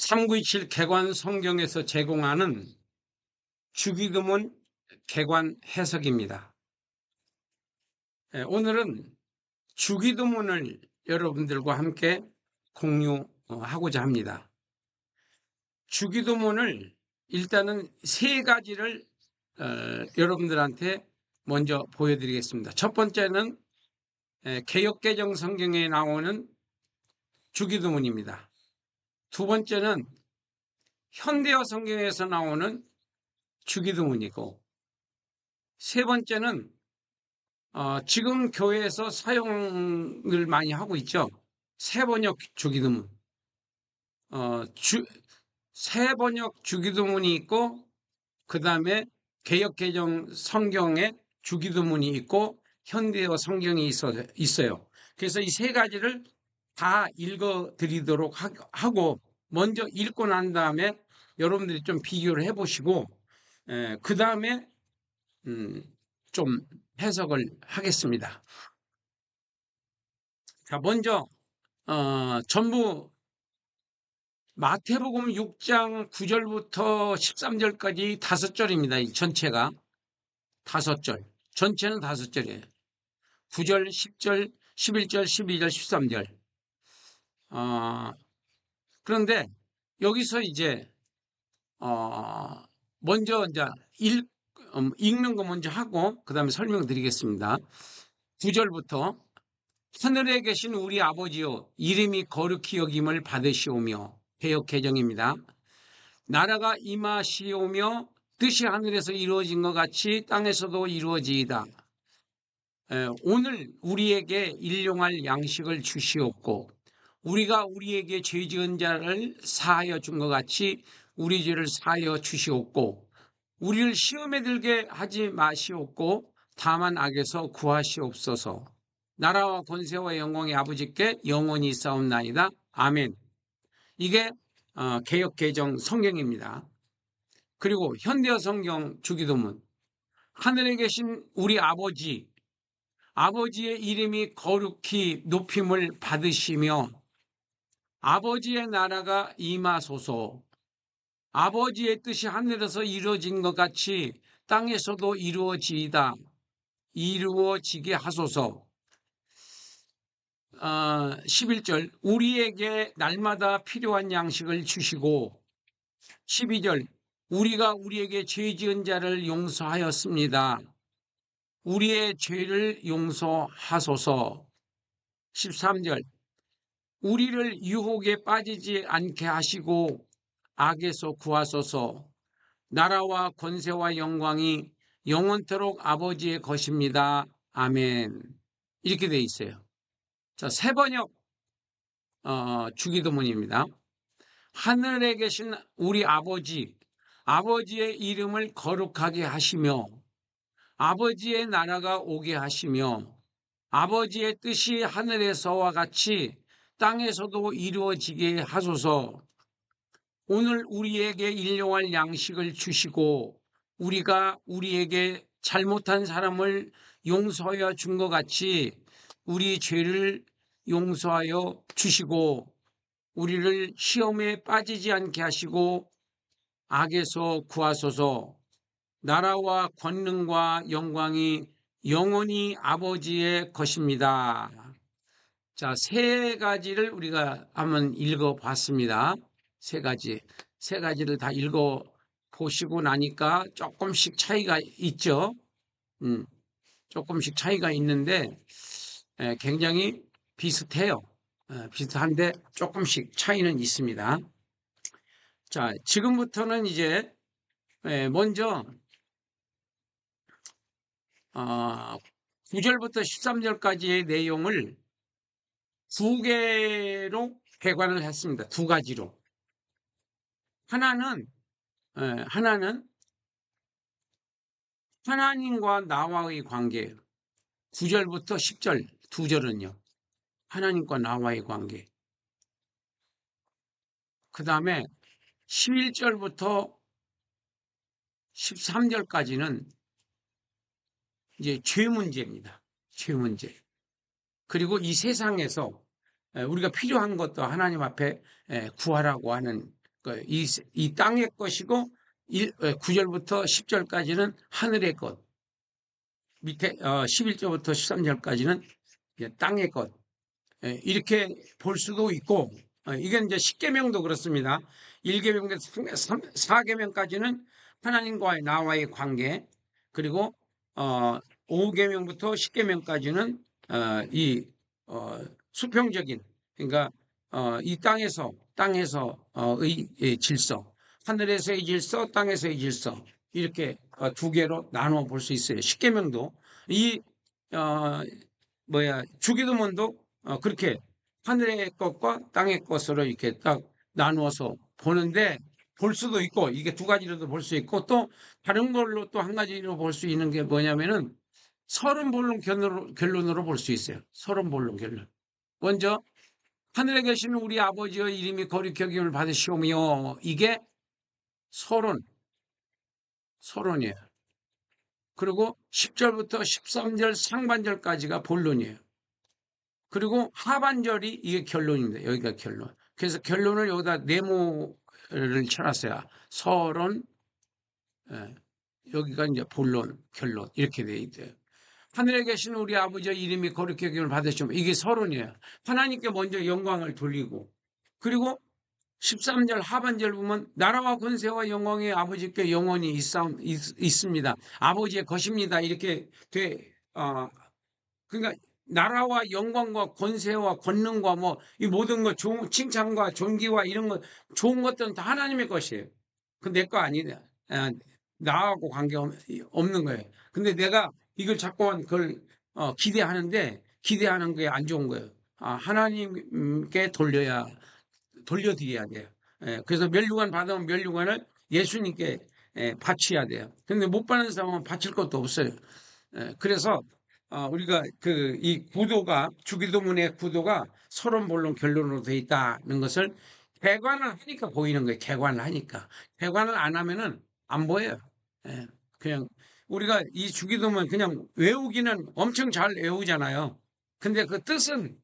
397 개관 성경에서 제공하는 주기도문 개관 해석입니다. 오늘은 주기도문을 여러분들과 함께 공유하고자 합니다. 주기도문을 일단은 세 가지를 여러분들한테 먼저 보여드리겠습니다. 첫 번째는 개역개정 성경에 나오는 주기도문입니다. 두 번째는 현대어 성경에서 나오는 주기도문이고, 세 번째는 지금 교회에서 사용을 많이 하고 있죠. 새번역 주기도문. 새번역 주기도문이 있고, 그 다음에 개역개정 성경에 주기도문이 있고, 현대어 성경이 있어요. 그래서 이 세 가지를 다 읽어드리도록 하고, 먼저 읽고 난 다음에 여러분들이 좀 비교를 해보시고, 그 다음에 좀 해석을 하겠습니다. 자, 먼저 전부 마태복음 6장 9절부터 13절까지 5절입니다. 이 전체가 5절. 전체는 5절이에요. 9절, 10절, 11절, 12절, 13절. 그런데 여기서 이제 먼저 이제 읽는 거 먼저 하고 그 다음에 설명드리겠습니다. 9절부터 하늘에 계신 우리 아버지여, 이름이 거룩히 여김을 받으시오며, 개역개정입니다. 나라가 임하시오며 뜻이 하늘에서 이루어진 것 같이 땅에서도 이루어지이다. 오늘 우리에게 일용할 양식을 주시옵고, 우리가 우리에게 죄 지은 자를 사하여 준 것 같이 우리 죄를 사하여 주시옵고, 우리를 시험에 들게 하지 마시옵고 다만 악에서 구하시옵소서. 나라와 권세와 영광의 아버지께 영원히 싸움나이다. 아멘. 이게 개역개정 성경입니다. 그리고 현대어 성경 주기도문. 하늘에 계신 우리 아버지, 아버지의 이름이 거룩히 높임을 받으시며 아버지의 나라가 임하소서. 아버지의 뜻이 하늘에서 이루어진 것 같이 땅에서도 이루어지이다. 이루어지게 하소서. 11절, 우리에게 날마다 필요한 양식을 주시고, 12절, 우리가 우리에게 죄 지은 자를 용서하였습니다. 우리의 죄를 용서하소서. 13절, 우리를 유혹에 빠지지 않게 하시고 악에서 구하소서. 나라와 권세와 영광이 영원토록 아버지의 것입니다. 아멘. 이렇게 돼 있어요. 자, 새번역 주기도문입니다. 하늘에 계신 우리 아버지, 아버지의 이름을 거룩하게 하시며 아버지의 나라가 오게 하시며 아버지의 뜻이 하늘에서와 같이 땅에서도 이루어지게 하소서. 오늘 우리에게 일용할 양식을 주시고 우리가 우리에게 잘못한 사람을 용서하여 준 것 같이 우리 죄를 용서하여 주시고 우리를 시험에 빠지지 않게 하시고 악에서 구하소서. 나라와 권능과 영광이 영원히 아버지의 것입니다. 자, 세 가지를 우리가 한번 읽어봤습니다. 세 가지를 다 읽어보시고 나니까 조금씩 차이가 있죠. 조금씩 차이가 있는데 굉장히 비슷해요. 비슷한데 조금씩 차이는 있습니다. 자, 지금부터는 이제 먼저 9절부터 13절까지의 내용을 두 개로 개관을 했습니다. 두 가지로. 하나는 하나님과 나와의 관계. 9절부터 10절 두 절은요. 하나님과 나와의 관계. 그 다음에 11절부터 13절까지는 이제 죄 문제입니다. 죄 문제. 그리고 이 세상에서 우리가 필요한 것도 하나님 앞에 구하라고 하는 이 땅의 것이고 9절부터 10절까지는 하늘의 것, 밑에 11절부터 13절까지는 땅의 것, 이렇게 볼 수도 있고, 이게 이제 10계명도 그렇습니다. 1계명부터 4계명까지는 하나님과의 나와의 관계, 그리고 5계명부터 10계명까지는 이 수평적인, 그러니까 이 땅에서의 질서, 하늘에서의 질서, 땅에서의 질서, 이렇게 두 개로 나누어 볼 수 있어요. 10계명도 이 주기도문도 그렇게 하늘의 것과 땅의 것으로 이렇게 딱 나누어서 보는데, 볼 수도 있고, 이게 두 가지로도 볼 수 있고, 또 다른 걸로 또 한 가지로 볼 수 있는 게 뭐냐면은 서론본론 결론으로 볼 수 있어요. 서론본론 결론. 먼저 하늘에 계시는 우리 아버지의 이름이 거룩히 여김을 받으시오며, 이게 서론이에요. 그리고 10절부터 13절 상반절까지가 본론이에요. 그리고 하반절이 이게 결론입니다. 여기가 결론. 그래서 결론을 여기다 네모를 쳐놨어요. 서론, 여기가 이제 본론, 결론, 이렇게 돼 있대요. 하늘에 계신 우리 아버지의 이름이 거룩히 여김을 받으시면, 이게 서론이에요. 하나님께 먼저 영광을 돌리고, 그리고 13절 하반절 보면 나라와 권세와 영광이 아버지께 영원히 있습니다. 아버지의 것입니다. 이렇게 그러니까 나라와 영광과 권세와 권능과 이 모든 것, 칭찬과 존귀와 이런 것, 좋은 것들은 다 하나님의 것이에요. 그 내 거 아니다. 나하고 관계 없는 거예요. 근데 내가 이걸 자꾸 그걸 기대하는데, 기대하는 게 안 좋은 거예요. 하나님께 돌려드려야 돼요. 그래서 멸류관 받으면 멸류관을 예수님께 바쳐야 돼요. 근데 못 받는 사람은 바칠 것도 없어요. 그래서 우리가 이 구도가, 주기도문의 구도가 서론본론 결론으로 되어 있다는 것을 개관을 하니까 보이는 거예요. 개관을 하니까. 개관을 안 하면은 안 보여요. 그냥 우리가 이 주기도문 그냥 외우기는 엄청 잘 외우잖아요. 근데 그 뜻은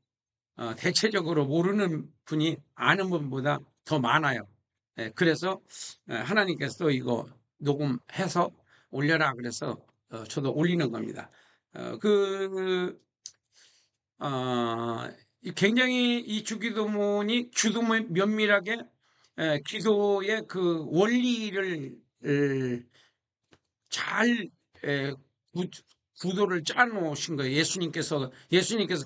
대체적으로 모르는 분이 아는 분보다 더 많아요. 그래서 하나님께서 또 이거 녹음해서 올려라 그래서 저도 올리는 겁니다. 굉장히 이 주기도문이 면밀하게 기도의 그 원리를 잘 구도를 짜놓으신 거예요. 예수님께서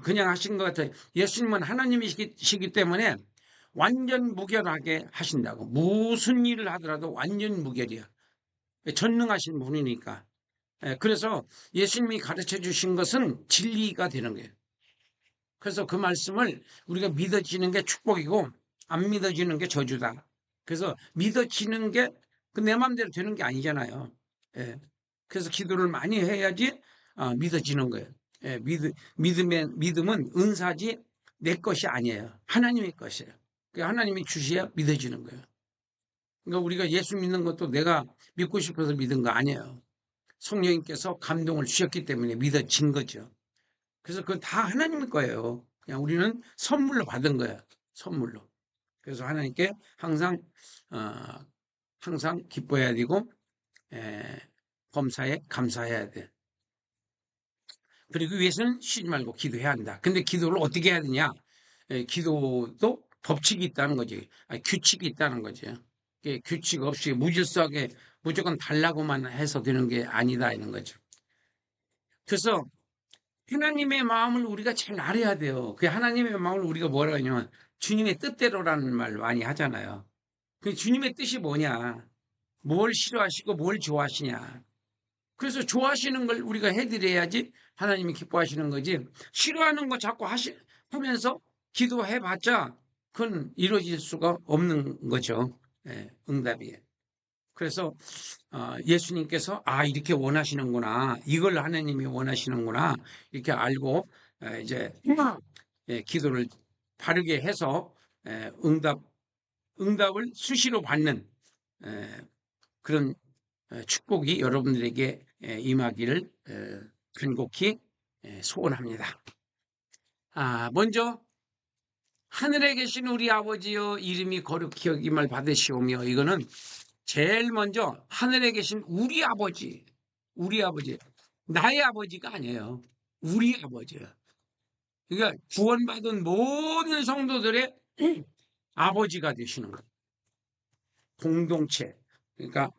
그냥 하신 것 같아요. 예수님은 하나님이시기 때문에 완전 무결하게 하신다고. 무슨 일을 하더라도 완전 무결이야. 전능하신 분이니까. 그래서 예수님이 가르쳐 주신 것은 진리가 되는 거예요. 그래서 그 말씀을 우리가 믿어지는 게 축복이고 안 믿어지는 게 저주다. 그래서 믿어지는 게 내 마음대로 되는 게 아니잖아요. 그래서 기도를 많이 해야지 믿어지는 거예요. 믿음은 은사지 내 것이 아니에요. 하나님의 것이에요. 하나님이 주셔야 믿어지는 거예요. 그러니까 우리가 예수 믿는 것도 내가 믿고 싶어서 믿은 거 아니에요. 성령님께서 감동을 주셨기 때문에 믿어진 거죠. 그래서 그건 다 하나님의 거예요. 그냥 우리는 선물로 받은 거예요. 선물로. 그래서 하나님께 항상 기뻐해야 되고 범사에 감사해야 돼. 그리고 위해서는 쉬지 말고 기도해야 한다. 근데 기도를 어떻게 해야 되냐? 기도도 법칙이 있다는 거지. 규칙이 있다는 거죠. 규칙 없이 무질서하게 무조건 달라고만 해서 되는 게 아니다 이런 거죠. 그래서 하나님의 마음을 우리가 잘 알아야 돼요. 그 하나님의 마음을 우리가 뭐라 하냐면 주님의 뜻대로라는 말 많이 하잖아요. 그 주님의 뜻이 뭐냐? 뭘 싫어하시고 뭘 좋아하시냐? 그래서 좋아하시는 걸 우리가 해드려야지 하나님이 기뻐하시는 거지. 싫어하는 거 자꾸 하면서 기도해봤자 그건 이루어질 수가 없는 거죠. 응답이. 그래서 예수님께서 이렇게 원하시는구나, 이걸 하나님이 원하시는구나 이렇게 알고 이제 기도를 바르게 해서 응답을 수시로 받는 그런 축복이 여러분들에게 임하기를 간곡히 소원합니다. 먼저 하늘에 계신 우리 아버지여 이름이 거룩히 여김을 받으시오며, 이거는 제일 먼저 하늘에 계신 우리 아버지, 우리 아버지, 나의 아버지가 아니에요. 우리 아버지예요. 그러니까 구원받은 모든 성도들의 아버지가 되시는 거예요. 공동체. 그러니까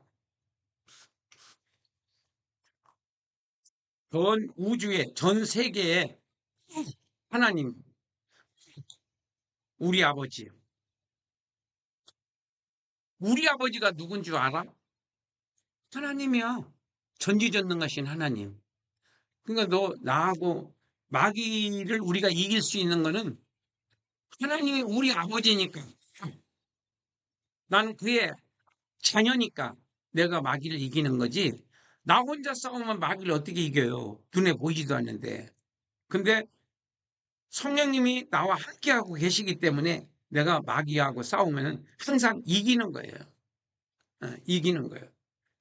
전 우주에, 전 세계에 하나님, 우리 아버지. 우리 아버지가 누군 줄 알아? 하나님이야. 전지전능하신 하나님. 그러니까 너 나하고 마귀를 우리가 이길 수 있는 거는 하나님이 우리 아버지니까. 나는 그의 자녀니까 내가 마귀를 이기는 거지. 나 혼자 싸우면 마귀를 어떻게 이겨요? 눈에 보이지도 않는데. 근데 성령님이 나와 함께하고 계시기 때문에 내가 마귀하고 싸우면 항상 이기는 거예요. 이기는 거예요.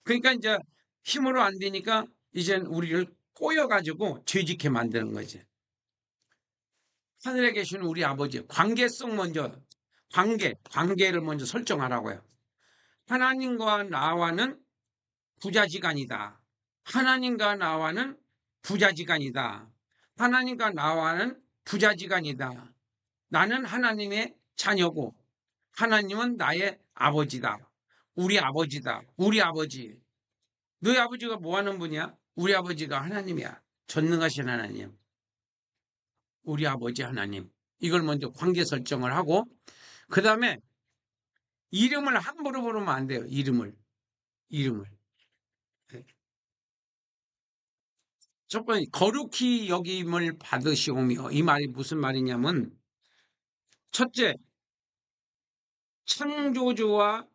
그러니까 이제 힘으로 안 되니까 이젠 우리를 꼬여가지고 죄짓게 만드는 거지. 하늘에 계신 우리 아버지, 관계성 먼저, 관계를 먼저 설정하라고요. 하나님과 나와는 부자지간이다. 하나님과 나와는 부자지간이다. 하나님과 나와는 부자지간이다. 나는 하나님의 자녀고 하나님은 나의 아버지다. 우리 아버지다. 우리 아버지. 너희 아버지가 뭐 하는 분이야? 우리 아버지가 하나님이야. 전능하신 하나님. 우리 아버지 하나님. 이걸 먼저 관계 설정을 하고 그 다음에 이름을 함부로 부르면 안 돼요. 이름을. 첫 번째 거룩히 여김을 받으시오며, 이 말이 무슨 말이냐면 첫째 창조주와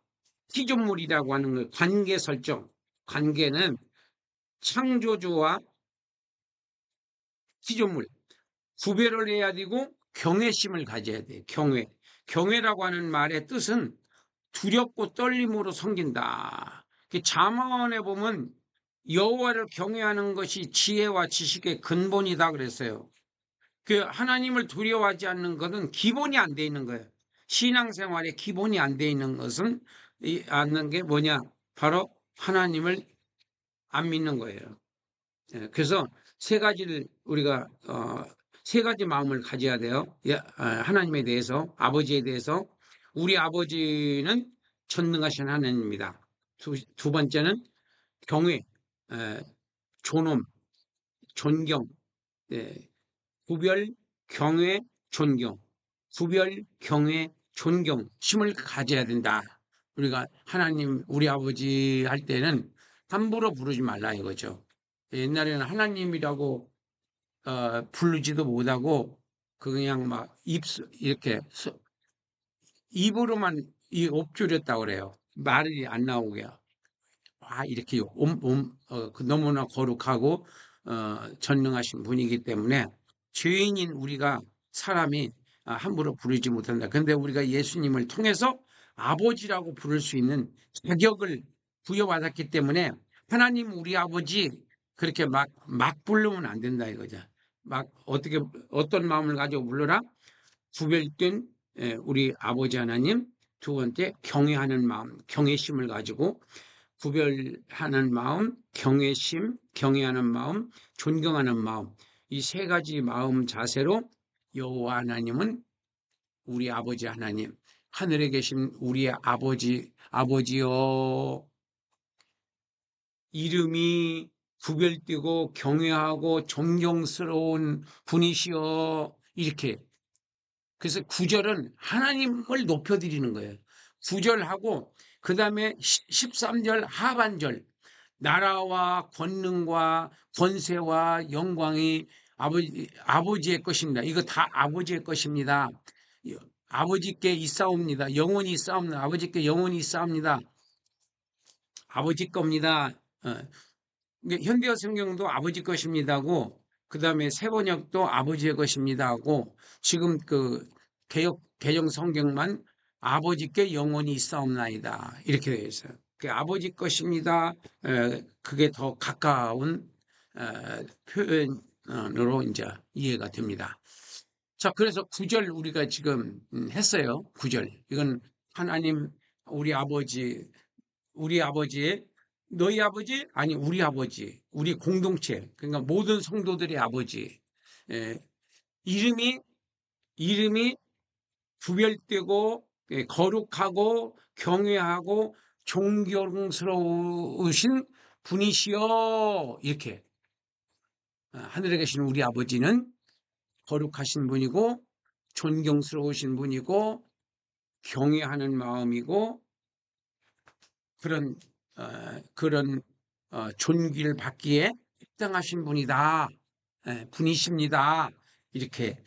피조물이라고 하는 걸 관계 설정. 관계는 창조주와 피조물 구별을 해야 되고 경외심을 가져야 돼요. 경외라고 하는 말의 뜻은 두렵고 떨림으로 섬긴다. 잠언에 보면 여호와를 경외하는 것이 지혜와 지식의 근본이다 그랬어요. 그 하나님을 두려워하지 않는 것은 기본이 안 돼 있는 거예요. 신앙생활에 기본이 안 돼 있는 것은 않는 게 뭐냐? 바로 하나님을 안 믿는 거예요. 그래서 세 가지를 우리가 세 가지 마음을 가져야 돼요. 하나님에 대해서, 아버지에 대해서. 우리 아버지는 전능하신 하나님입니다. 두 번째는 경외, 존엄, 존경, 구별, 경외, 존경. 구별, 경외, 존경심을 가져야 된다. 우리가 하나님, 우리 아버지 할 때는 함부로 부르지 말라 이거죠. 옛날에는 하나님이라고 부르지도 못하고 그냥 막 이렇게 입으로만 엎조렸다고 그래요. 말이 안 나오게. 이렇게 너무나 거룩하고 전능하신 분이기 때문에 죄인인 우리가 사람이 함부로 부르지 못한다. 그런데 우리가 예수님을 통해서 아버지라고 부를 수 있는 자격을 부여받았기 때문에 하나님 우리 아버지 그렇게 막 부르면 안 된다 이거죠. 막 어떤 마음을 가지고 불러라? 구별된 우리 아버지 하나님. 두 번째 경외하는 마음, 경외심을 가지고 구별하는 마음, 경외심, 경외하는 마음, 존경하는 마음, 이 세 가지 마음 자세로 여호와 하나님은 우리 아버지 하나님, 하늘에 계신 우리의 아버지여, 이름이 구별되고 경외하고 존경스러운 분이시여, 이렇게. 그래서 구절은 하나님을 높여드리는 거예요. 구절하고 그 다음에 13절 하반절, 나라와 권능과 권세와 영광이 아버지의 것입니다. 이거 다 아버지의 것입니다. 아버지께 있사옵니다. 영원히 있사옵니다. 아버지께 영원히 있사옵니다. 아버지 겁니다. 현대어 성경도 아버지 것입니다고, 그 다음에 세번역도 아버지의 것입니다 하고, 지금 그 개정 성경만 아버지께 영원히 있사옵나이다 이렇게 되어 있어요. 그 아버지 것입니다. 그게 더 가까운 표현으로 이제 이해가 됩니다. 자, 그래서 구절 우리가 지금 했어요. 구절. 이건 하나님, 우리 아버지, 우리 아버지의, 너희 아버지? 아니, 우리 아버지, 우리 공동체, 그러니까 모든 성도들의 아버지. 예, 이름이 구별되고, 예, 거룩하고, 경외하고, 존경스러우신 분이시여. 이렇게. 하늘에 계신 우리 아버지는 거룩하신 분이고, 존경스러우신 분이고, 경외하는 마음이고, 그런 존귀를 받기에 합당하신 분이다. 분이십니다. 이렇게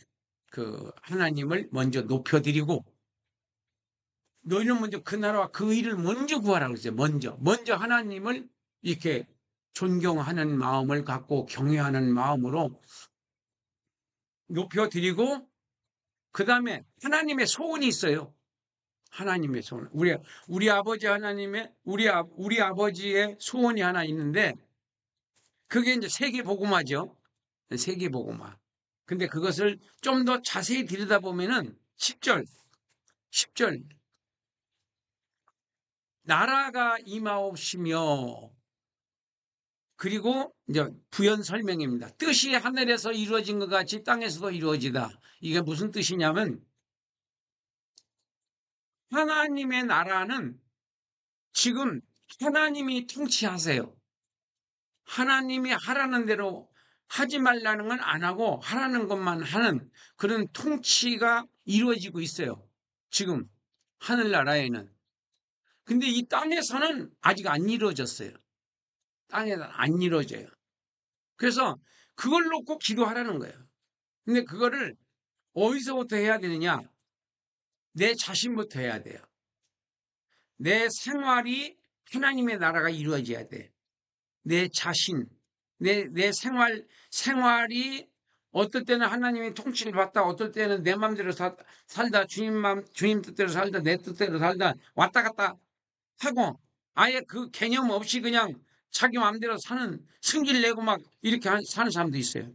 그 하나님을 먼저 높여드리고, 너희는 먼저 그 나라와 그 일을 먼저 구하라고 그랬어요. 먼저 하나님을 이렇게 존경하는 마음을 갖고 경외하는 마음으로 높여드리고, 그 다음에 하나님의 소원이 있어요. 하나님의 소원. 우리 아버지 하나님의, 우리 아버지의 소원이 하나 있는데, 그게 이제 세계복음화죠. 세계복음화. 근데 그것을 좀 더 자세히 들여다보면은 10절. 나라가 임하옵시며, 그리고 이제 부연 설명입니다. 뜻이 하늘에서 이루어진 것 같이 땅에서도 이루어지다. 이게 무슨 뜻이냐면, 하나님의 나라는 지금 하나님이 통치하세요. 하나님이 하라는 대로 하지 말라는 건 안 하고 하라는 것만 하는 그런 통치가 이루어지고 있어요. 지금 하늘나라에는. 근데 이 땅에서는 아직 안 이루어졌어요. 땅에서는 안 이루어져요. 그래서 그걸 놓고 기도하라는 거예요. 근데 그거를 어디서부터 해야 되느냐? 내 자신부터 해야 돼요. 내 생활이 하나님의 나라가 이루어져야 돼. 내 자신, 내 생활이 어떨 때는 하나님의 통치를 받다, 어떨 때는 내 맘대로 살다, 주님 뜻대로 살다, 내 뜻대로 살다, 왔다 갔다 하고, 아예 그 개념 없이 그냥 자기 맘대로 사는, 승질 내고 막 이렇게 사는 사람도 있어요.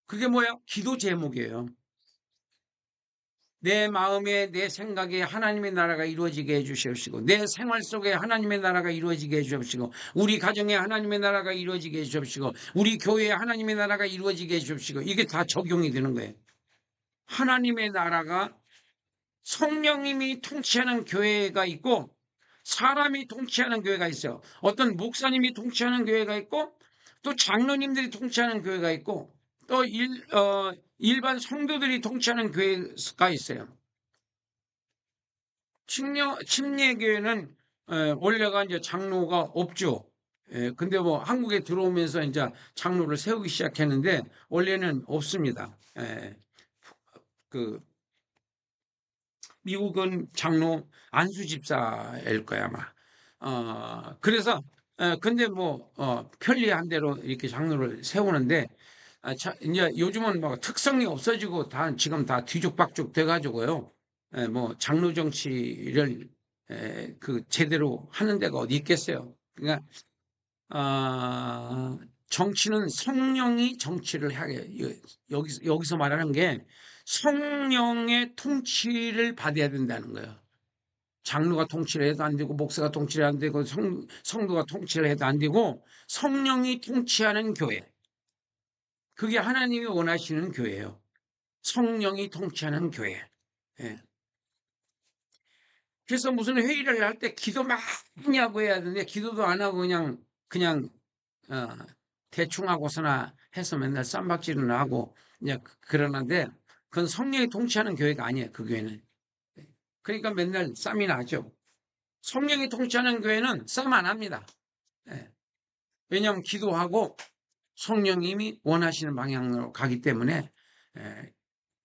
그게 뭐야? 기도 제목이에요. 내 마음에, 내 생각에 하나님의 나라가 이루어지게 해주시옵시고, 내 생활 속에 하나님의 나라가 이루어지게 해주옵시고, 우리 가정에 하나님의 나라가 이루어지게 해주옵시고, 우리 교회에 하나님의 나라가 이루어지게 해주옵시고, 이게 다 적용이 되는 거예요. 하나님의 나라가 성령님이 통치하는 교회가 있고, 사람이 통치하는 교회가 있어요. 어떤 목사님이 통치하는 교회가 있고, 또 장로님들이 통치하는 교회가 있고, 또 일반 성도들이 통치하는 교회가 있어요. 침례교회는 원래가 이제 장로가 없죠. 근데 뭐 한국에 들어오면서 이제 장로를 세우기 시작했는데 원래는 없습니다. 그 미국은 장로 안수 집사일 거야 아마. 그래서 근데 뭐 편리한 대로 이렇게 장로를 세우는데 이제 요즘은 뭐 특성이 없어지고 지금 다 뒤죽박죽 돼가지고요. 뭐 장로 정치를 그 제대로 하는 데가 어디 있겠어요. 그러니까 정치는 성령이 정치를 하게 여기서 말하는 게 성령의 통치를 받아야 된다는 거예요. 장로가 통치를 해도 안 되고 목사가 통치를 안 되고 성도가 통치를 해도 안 되고 성령이 통치하는 교회. 그게 하나님이 원하시는 교회예요. 성령이 통치하는 교회. 예. 그래서 무슨 회의를 할 때 기도 많이 하고 해야 되는데 기도도 안 하고 그냥 대충 하고서나 해서 맨날 쌈박질은 하고 그냥 그러는데 그건 성령이 통치하는 교회가 아니에요. 그 교회는. 그러니까 맨날 쌈이 나죠. 성령이 통치하는 교회는 쌈 안 합니다. 예. 왜냐하면 기도하고 성령님이 원하시는 방향으로 가기 때문에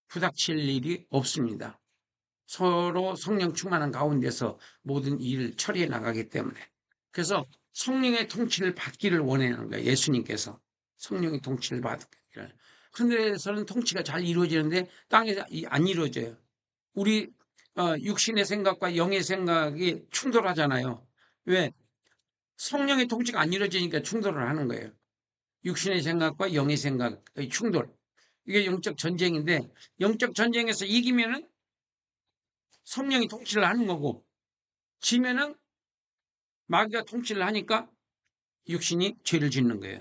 부닥칠 일이 없습니다. 서로 성령 충만한 가운데서 모든 일을 처리해 나가기 때문에. 그래서 성령의 통치를 받기를 원하는 거예요. 예수님께서. 성령의 통치를 받기를. 하늘에서는 통치가 잘 이루어지는데 땅에서 안 이루어져요. 우리 육신의 생각과 영의 생각이 충돌하잖아요. 왜? 성령의 통치가 안 이루어지니까 충돌을 하는 거예요. 육신의 생각과 영의 생각의 충돌. 이게 영적 전쟁인데, 영적 전쟁에서 이기면은 성령이 통치를 하는 거고, 지면은 마귀가 통치를 하니까 육신이 죄를 짓는 거예요.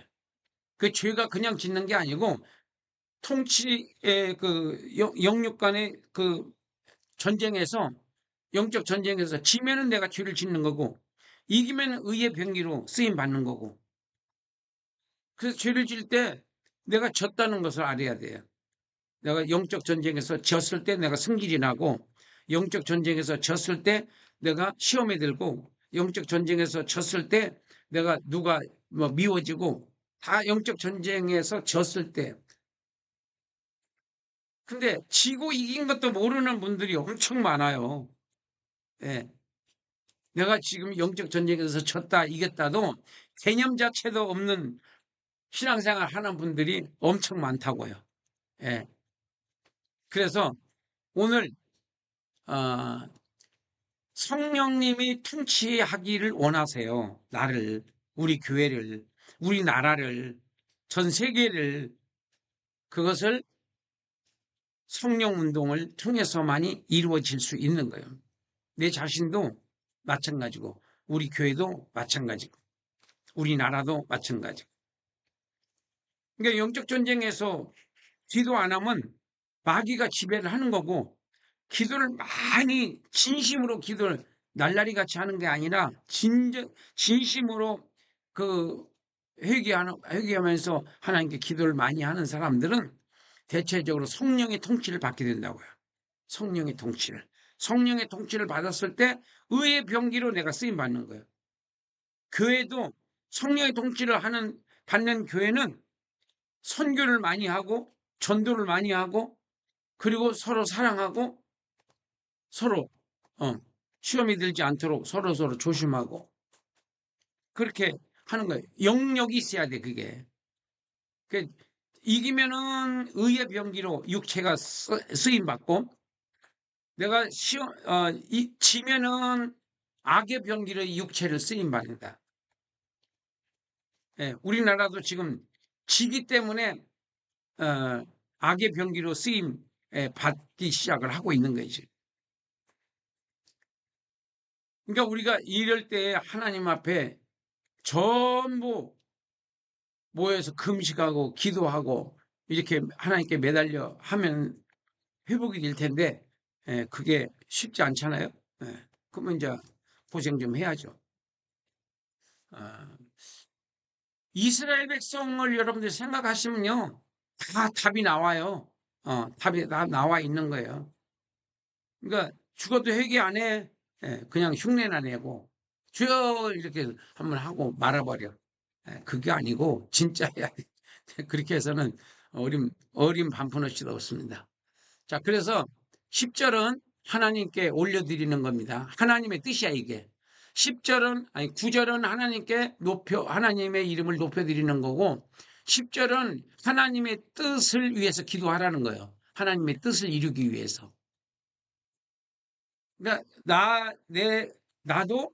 그 죄가 그냥 짓는 게 아니고 통치의 그 영육 간의 그 전쟁에서, 영적 전쟁에서 지면은 내가 죄를 짓는 거고, 이기면 의의 병기로 쓰임 받는 거고. 그래서 죄를 질 때 내가 졌다는 것을 알아야 돼요. 내가 영적 전쟁에서 졌을 때 내가 승질이 나고, 영적 전쟁에서 졌을 때 내가 시험에 들고, 영적 전쟁에서 졌을 때 내가 누가 뭐 미워지고, 다 영적 전쟁에서 졌을 때. 근데 지고 이긴 것도 모르는 분들이 엄청 많아요. 예. 내가 지금 영적 전쟁에서 졌다, 이겼다도 개념 자체도 없는 신앙생활 하는 분들이 엄청 많다고요. 예. 그래서 오늘 어, 성령님이 통치하기를 원하세요. 나를, 우리 교회를, 우리 나라를, 전 세계를. 그것을 성령 운동을 통해서만이 이루어질 수 있는 거예요. 내 자신도 마찬가지고, 우리 교회도 마찬가지고, 우리나라도 마찬가지고. 그러니까 영적 전쟁에서 기도 안 하면 마귀가 지배를 하는 거고, 기도를 많이 진심으로 기도를 날라리 같이 하는 게 아니라 진심으로 그 회개하면서 하나님께 기도를 많이 하는 사람들은 대체적으로 성령의 통치를 받게 된다고요. 성령의 통치를. 성령의 통치를 받았을 때 의의 병기로 내가 쓰임 받는 거예요. 교회도 성령의 통치를 받는 교회는 선교를 많이 하고, 전도를 많이 하고, 그리고 서로 사랑하고, 서로 시험이 들지 않도록 서로 조심하고, 그렇게 하는 거예요. 영역이 있어야 돼, 그게. 그 이기면은 의의 병기로 육체가 쓰임 받고, 내가 지면은 악의 병기로 육체를 쓰임 받는다. 예, 우리나라도 지금 지기 때문에 악의 병기로 쓰임 받기 시작을 하고 있는 거지. 그러니까 우리가 이럴 때 하나님 앞에 전부 모여서 금식하고 기도하고 이렇게 하나님께 매달려 하면 회복이 될 텐데, 그게 쉽지 않잖아요. 그러면 이제 고생 좀 해야죠. 아, 이스라엘 백성을 여러분들 생각하시면요, 다 답이 나와요. 답이 다 나와 있는 거예요. 그러니까 죽어도 회개 안 해. 그냥 흉내나 내고 주여 이렇게 한번 하고 말아버려. 그게 아니고 진짜야. 그렇게 해서는 어림 반푼어치도 없습니다. 자, 그래서 10절은 하나님께 올려드리는 겁니다. 하나님의 뜻이야, 이게. 10절은, 아니, 9절은 하나님의 이름을 높여드리는 거고, 10절은 하나님의 뜻을 위해서 기도하라는 거예요. 하나님의 뜻을 이루기 위해서. 그러니까, 나도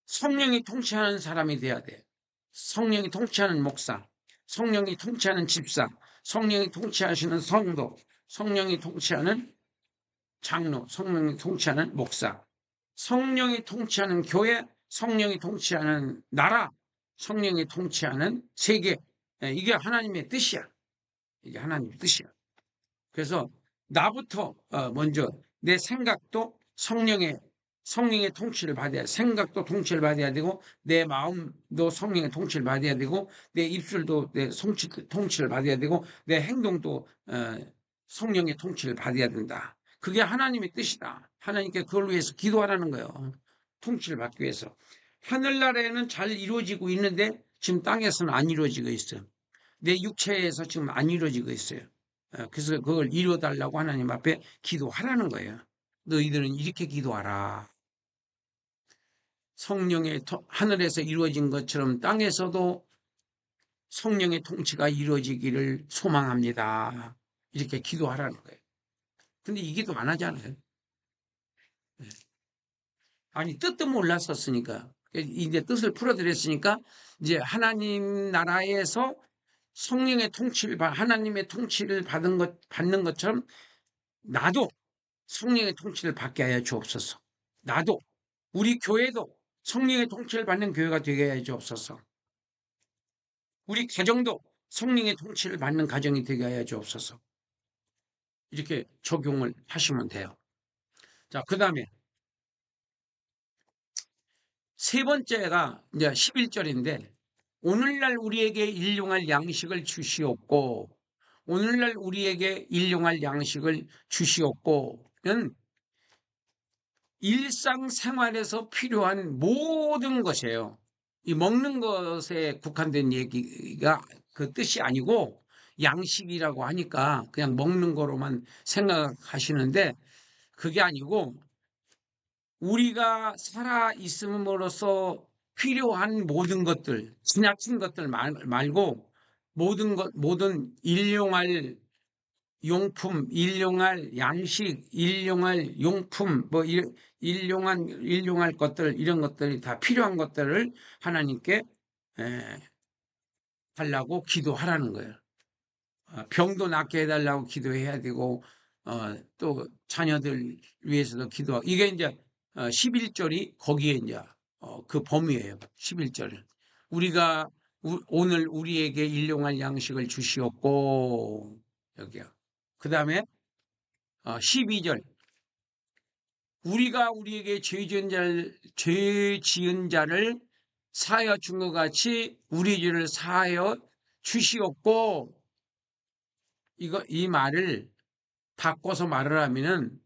성령이 통치하는 사람이 돼야 돼. 성령이 통치하는 목사, 성령이 통치하는 집사, 성령이 통치하시는 성도, 성령이 통치하는 장로, 성령이 통치하는 목사, 성령이 통치하는 교회, 성령이 통치하는 나라, 성령이 통치하는 세계. 이게 하나님의 뜻이야. 이게 하나님의 뜻이야. 그래서 나부터 먼저 내 생각도 성령의 통치를 받아야, 생각도 통치를 받아야 되고, 내 마음도 성령의 통치를 받아야 되고, 내 입술도 내 통치를 받아야 되고, 내 행동도 성령의 통치를 받아야 된다. 그게 하나님의 뜻이다. 하나님께 그걸 위해서 기도하라는 거예요. 통치를 받기 위해서. 하늘나라에는 잘 이루어지고 있는데 지금 땅에서는 안 이루어지고 있어요. 내 육체에서 지금 안 이루어지고 있어요. 그래서 그걸 이루어달라고 하나님 앞에 기도하라는 거예요. 너희들은 이렇게 기도하라. 성령의 하늘에서 이루어진 것처럼 땅에서도 성령의 통치가 이루어지기를 소망합니다. 이렇게 기도하라는 거예요. 근데 이 기도 안 하잖아요. 아니, 뜻도 몰랐었으니까. 이제 뜻을 풀어드렸으니까, 이제 하나님 나라에서 성령의 하나님의 통치를 받는 것처럼 나도 성령의 통치를 받게 하여 주옵소서. 나도, 우리 교회도 성령의 통치를 받는 교회가 되게 하여 주옵소서. 우리 가정도 성령의 통치를 받는 가정이 되게 하여 주옵소서. 이렇게 적용을 하시면 돼요. 자, 그 다음에 세 번째가 이제 11절인데, 오늘날 우리에게 일용할 양식을 주시옵고, 오늘날 우리에게 일용할 양식을 주시옵고는 일상생활에서 필요한 모든 것이에요. 이 먹는 것에 국한된 얘기가 그 뜻이 아니고, 양식이라고 하니까 그냥 먹는 거로만 생각하시는데, 그게 아니고 우리가 살아 있음으로써 필요한 모든 것들, 지나친 것들 말고 모든 일용할 용품, 일용할 양식, 일용할 용품, 일용할 것들, 이런 것들이 다 필요한 것들을 하나님께 달라고 기도하라는 거예요. 병도 낫게 해달라고 기도해야 되고, 또 자녀들 위해서도 기도하고, 이게 이제 11절이 거기에 이제 그 범위예요. 11절은 우리가 오늘 우리에게 일용할 양식을 주시옵고, 여기요. 그 다음에 12절, 우리가 우리에게 죄 지은 자를 사하여 준 것 같이 우리 죄를 사하여 주시옵고, 이 말을 바꿔서 말을 하면은,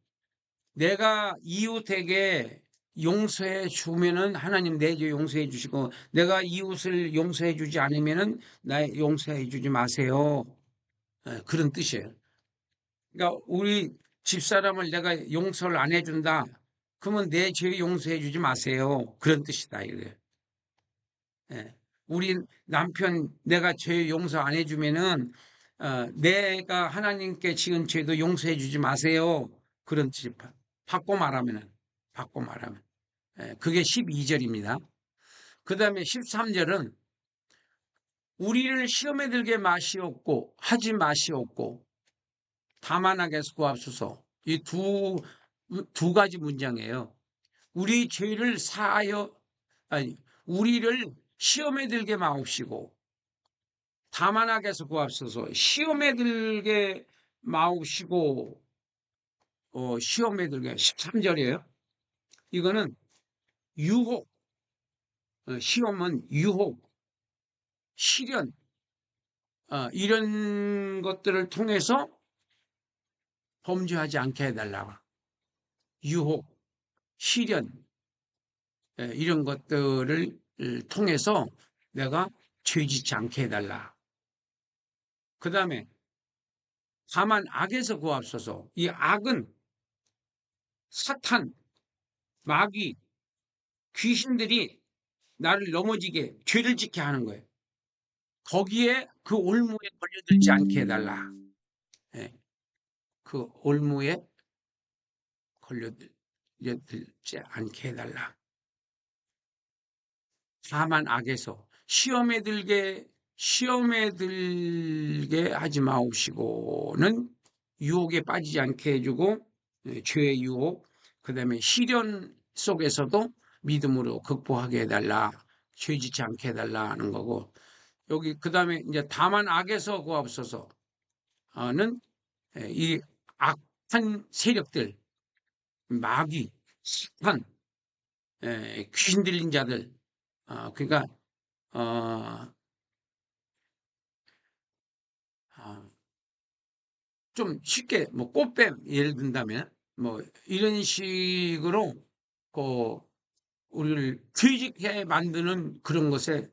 내가 이웃에게 용서해 주면은 하나님 내 죄 용서해 주시고, 내가 이웃을 용서해 주지 않으면은 나 용서해 주지 마세요. 그런 뜻이에요. 그러니까 우리 집사람을 내가 용서를 안 해준다, 그러면 내 죄 용서해 주지 마세요. 그런 뜻이다 이거예요. 우리 남편 내가 죄 용서 안 해주면은 내가 하나님께 지은 죄도 용서해 주지 마세요. 그런 뜻이 바꿔 말하면 그게 12절입니다. 그 다음에 13절은 우리를 시험에 들게 마시옵고 하지 마시옵고 다만 하게 해서 구하옵소서. 이 두 가지 문장이에요. 우리 죄를 우리를 시험에 들게 마옵시고 다만 하게 해서 구하옵소서. 시험에 들게 마옵시고, 시험에 들게 13절이에요. 이거는 유혹, 시험은 유혹, 시련, 이런 것들을 통해서 범죄하지 않게 해달라고. 유혹, 시련, 이런 것들을 통해서 내가 죄짓지 않게 해달라. 그 다음에 다만 악에서 구하옵소서. 이 악은 사탄, 마귀, 귀신들이 나를 넘어지게, 죄를 짓게 하는 거예요. 거기에 그 올무에 걸려들지 않게 해달라. 그 올무에 걸려들지 않게 해달라. 다만 악에서 시험에 들게 하지 마옵시고는 유혹에 빠지지 않게 해주고, 죄의 유혹, 그 다음에 시련 속에서도 믿음으로 극복하게 해달라. 죄짓지 않게 해달라는 거고, 여기 그 다음에 이제 다만 악에서 구하옵소서는 이 악한 세력들, 마귀, 사탄, 귀신 들린 자들, 그러니까 좀 쉽게 뭐 꽃뱀 예를 든다면 뭐 이런 식으로 그 우리를 퇴직해 만드는 그런 것에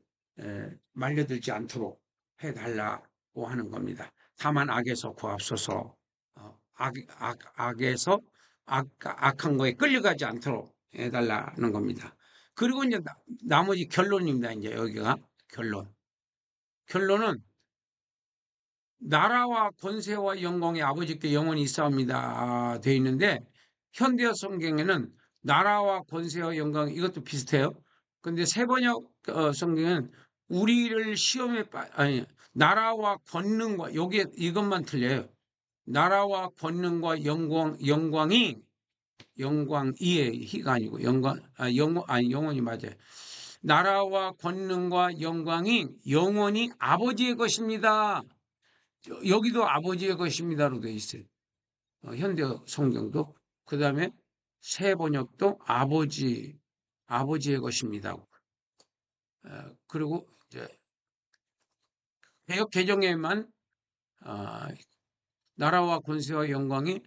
말려들지 않도록 해달라고 하는 겁니다. 다만 악에서 구하옵소서. 악에서 악한 거에 끌려가지 않도록 해달라는 겁니다. 그리고 이제 나머지 결론입니다. 이제 여기가 결론은 나라와 권세와 영광이 아버지께 영원히 있사옵니다 되어 있는데, 현대어 성경에는 나라와 권세와 영광, 이것도 비슷해요. 근데 세번역 성경은 우리를 시험에 아니, 나라와 권능과, 여기에 이것만 틀려요. 나라와 권능과 영광이, 영광이의 희가 아니고 영원이 맞아요. 나라와 권능과 영광이 영원히 아버지의 것입니다. 여기도 아버지의 것입니다로 되어 있어요. 현대 성경도. 그 다음에 새 번역도 아버지의 것입니다. 그리고 이제 개역 개정에만 나라와 권세와 영광이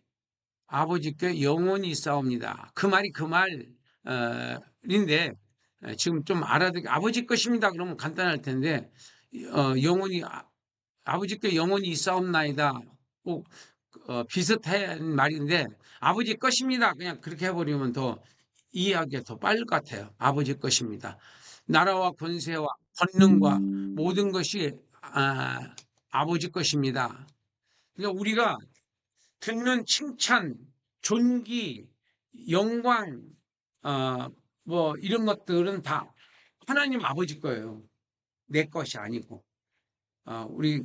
아버지께 영원히 있사옵니다. 그 말이 그 말인데, 지금 좀 알아듣기, 아버지 것입니다 그러면 간단할 텐데, 영원히 아버지께 영원히 있사옵나이다. 꼭 비슷한 말인데, 아버지 것입니다 그냥 그렇게 해버리면 더 이해하기가 더 빠를 것 같아요. 아버지 것입니다. 나라와 권세와 권능과 모든 것이 아버지 것입니다. 그러니까 우리가 듣는 칭찬, 존귀, 영광, 뭐 이런 것들은 다 하나님 아버지 거예요. 내 것이 아니고. 우리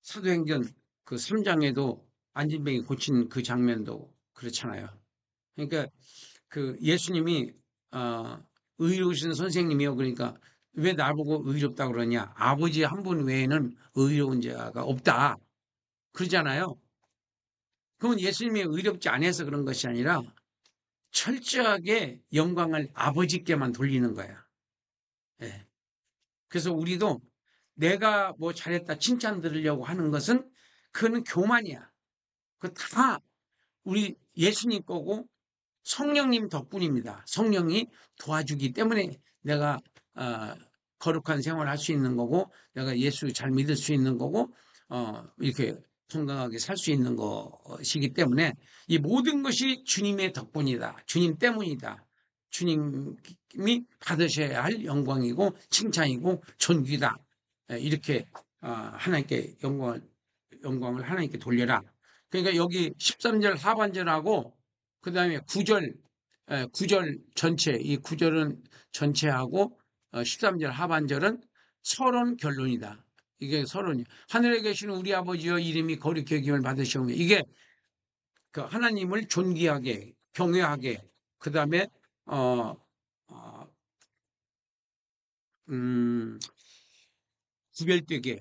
사도행전 그 3장에도 안진뱅이 고친 그 장면도 그렇잖아요. 그러니까 그 예수님이 의로우신 선생님이요. 그러니까 왜 나보고 의롭다 그러냐? 아버지 한 분 외에는 의로운 자가 없다. 그러잖아요. 그건 예수님이 의롭지 않아서 그런 것이 아니라 철저하게 영광을 아버지께만 돌리는 거야. 예. 그래서 우리도 내가 뭐 잘했다 칭찬 들으려고 하는 것은 그거는 교만이야. 그 다 우리 예수님 거고 성령님 덕분입니다. 성령이 도와주기 때문에 내가 거룩한 생활을 할 수 있는 거고, 내가 예수 잘 믿을 수 있는 거고, 이렇게 건강하게 살 수 있는 것이기 때문에 이 모든 것이 주님의 덕분이다. 주님 때문이다. 주님이 받으셔야 할 영광이고 칭찬이고 존귀다. 이렇게 하나님께 영광을 하나님께 돌려라. 그러니까 여기 13절 하반절하고 그 다음에 9절 전체, 이 9절은 전체하고 13절 하반절은 서론 결론이다. 이게 서론이. 하늘에 계시는 우리 아버지여 이름이 거룩히 여김을 받으시오며, 이게 그 하나님을 존귀하게, 경외하게, 그 다음에 구별되게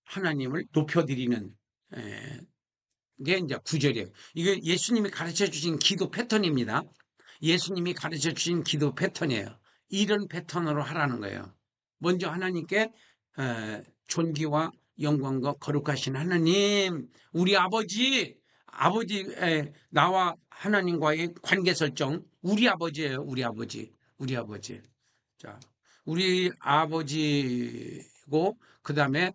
하나님을 높여드리는 게 이제 9절이에요. 이게 예수님이 가르쳐 주신 기도 패턴입니다. 예수님이 가르쳐 주신 기도 패턴이에요. 이런 패턴으로 하라는 거예요. 먼저 하나님께 존귀와 영광과 거룩하신 하나님, 우리 아버지, 나와 하나님과의 관계 설정, 우리 아버지예요. 우리 아버지. 자, 우리 아버지고, 그 다음에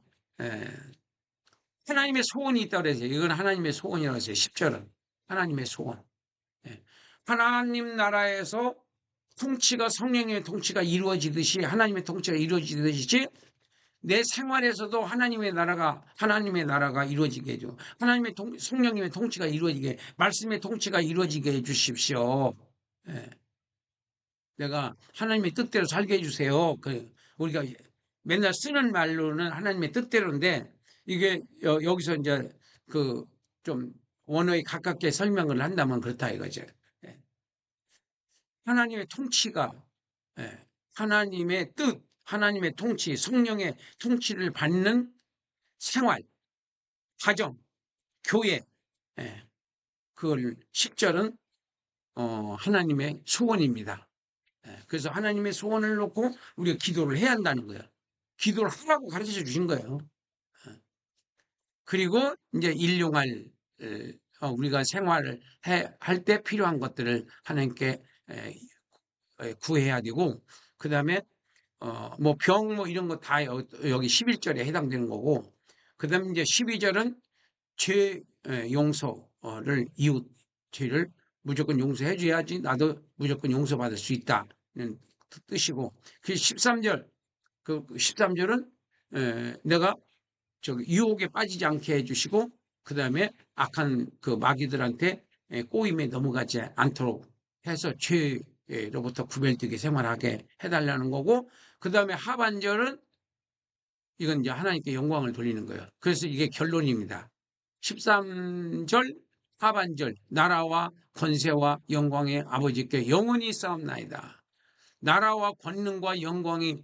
하나님의 소원이 있다고 그랬어요. 이건 하나님의 소원이라고 했어요. 10절은 하나님의 소원. 하나님 나라에서 통치가, 성령의 통치가 이루어지듯이, 하나님의 통치가 이루어지듯이 내 생활에서도 하나님의 나라가 이루어지게 해줘. 성령님의 통치가 이루어지게, 말씀의 통치가 이루어지게 해주십시오. 내가 하나님의 뜻대로 살게 해주세요. 우리가 맨날 쓰는 말로는 하나님의 뜻대로인데, 이게 여기서 이제 좀 원어에 가깝게 설명을 한다면 그렇다 이거죠. 하나님의 통치가, 하나님의 뜻, 하나님의 통치, 성령의 통치를 받는 생활, 가정, 교회, 그걸 10절은 하나님의 소원입니다. 그래서 하나님의 소원을 놓고 우리가 기도를 해야 한다는 거예요. 기도를 하라고 가르쳐 주신 거예요. 그리고 이제 일용할, 우리가 생활을 할 때 필요한 것들을 하나님께 구해야 되고, 그 다음에 뭐 병 이런 거 다 여기 11절에 해당되는 거고, 그 다음에 이제 12절은 죄 용서를, 이웃 죄를 무조건 용서해 줘야지 나도 무조건 용서받을 수 있다는 뜻이고, 그 13절은 내가 유혹에 빠지지 않게 해주시고, 그 다음에 악한 그 마귀들한테 꼬임에 넘어가지 않도록 해서 로부터 구별되게 생활하게 해달라는 거고, 그 다음에 하반절은 이건 이제 하나님께 영광을 돌리는 거예요. 그래서 이게 결론입니다. 13절 하반절, 나라와 권세와 영광의 아버지께 영원히 싸움나이다. 나라와 권능과 영광이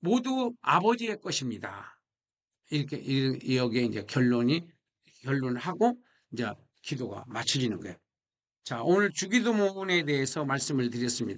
모두 아버지의 것입니다. 이렇게 여기에 이제 결론을 하고 이제 기도가 마쳐지는 거예요. 자, 오늘 주기도문에 대해서 말씀을 드렸습니다.